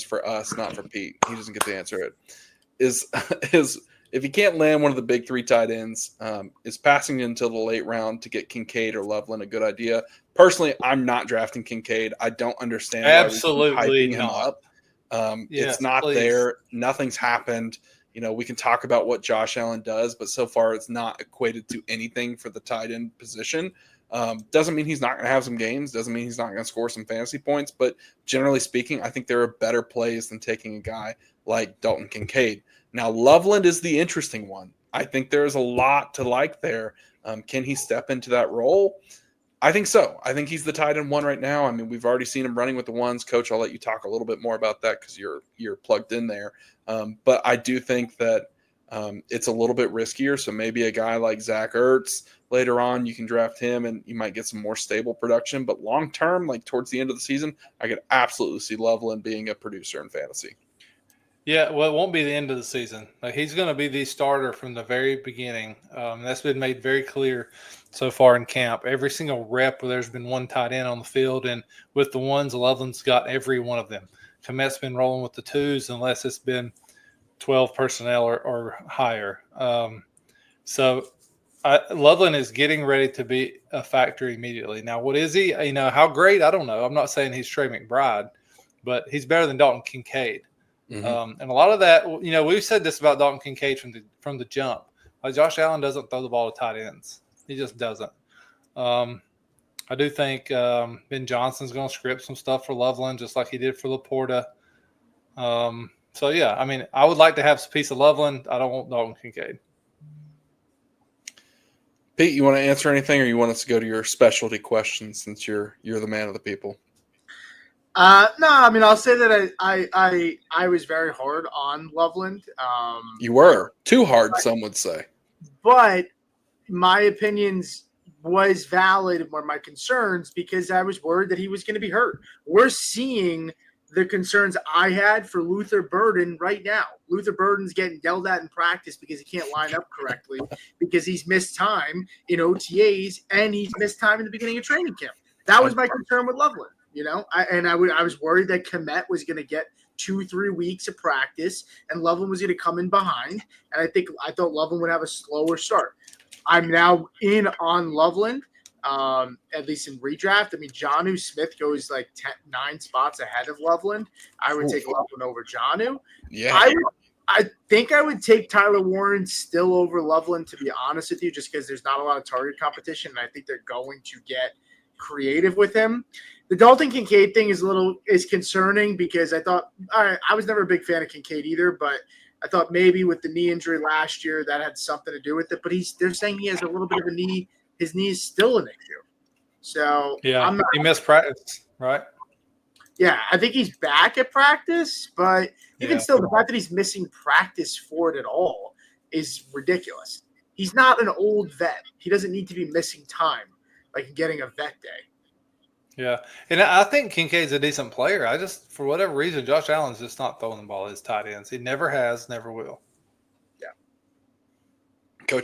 for us, not for Pete. He doesn't get to answer it. Is if you can't land one of the big 3 tight ends, is passing until the late round to get Kincaid or Loveland a good idea? Personally, I'm not drafting Kincaid. I don't understand why we keep hyping him up. It's not there. Nothing's happened. We can talk about what Josh Allen does, but so far it's not equated to anything for the tight end position. Doesn't mean he's not going to have some games. Doesn't mean he's not going to score some fantasy points. But generally speaking, I think there are better plays than taking a guy like Dalton Kincaid. Now, Loveland is the interesting one. I think there's a lot to like there. Can he step into that role? I think so. I think he's the tight end 1 right now. I mean, we've already seen him running with the ones. Coach, I'll let you talk a little bit more about that because you're plugged in there. But I do think that it's a little bit riskier. So maybe a guy like Zach Ertz later on, you can draft him and you might get some more stable production. But long term, like towards the end of the season, I could absolutely see Loveland being a producer in fantasy. Yeah, well, it won't be the end of the season. Like, he's going to be the starter from the very beginning. That's been made very clear so far in camp. Every single rep where there's been one tight end on the field, and with the ones, Loveland's got every one of them. Komet's been rolling with the 2s unless it's been 12 personnel or higher. So Loveland is getting ready to be a factor immediately. Now, what is he? How great? I don't know. I'm not saying he's Trey McBride, but he's better than Dalton Kincaid. Mm-hmm. And a lot of that, we've said this about Dalton Kincaid from the jump. Like, Josh Allen doesn't throw the ball to tight ends. He just doesn't. I do think Ben Johnson's going to script some stuff for Loveland, just like he did for Laporta. So, yeah, I mean, I would like to have a piece of Loveland. I don't want Dalton Kincaid. Pete, you want to answer anything, or you want us to go to your specialty questions since you're the man of the people? No, I mean, I'll say that I was very hard on Loveland. You were too hard, some would say. But my opinions was valid and were my concerns because I was worried that he was going to be hurt. We're seeing the concerns I had for Luther Burden right now. Luther Burden's getting yelled at in practice because he can't line up correctly because he's missed time in OTAs and he's missed time in the beginning of training camp. That was my concern with Loveland. I was worried that Komet was going to get 2-3 weeks of practice and Loveland was going to come in behind. And I thought Loveland would have a slower start. I'm now in on Loveland, at least in redraft. I mean, Jonnu Smith goes like 9 spots ahead of Loveland. I would take Loveland over Jonnu. Yeah. I think I would take Tyler Warren still over Loveland, to be honest with you, just because there's not a lot of target competition. And I think they're going to get creative with him. The Dalton Kincaid thing is concerning because I thought I was never a big fan of Kincaid either, but I thought maybe with the knee injury last year that had something to do with it. But they're saying he has a little bit of a knee. His knee is still an issue. So yeah, he missed practice, right? Yeah, I think he's back at practice, but even still, the fact that he's missing practice for it at all is ridiculous. He's not an old vet. He doesn't need to be missing time like getting a vet day. Yeah, and I think Kincaid's a decent player. I just, for whatever reason, Josh Allen's just not throwing the ball at his tight ends. He never has, never will. Yeah. Coach,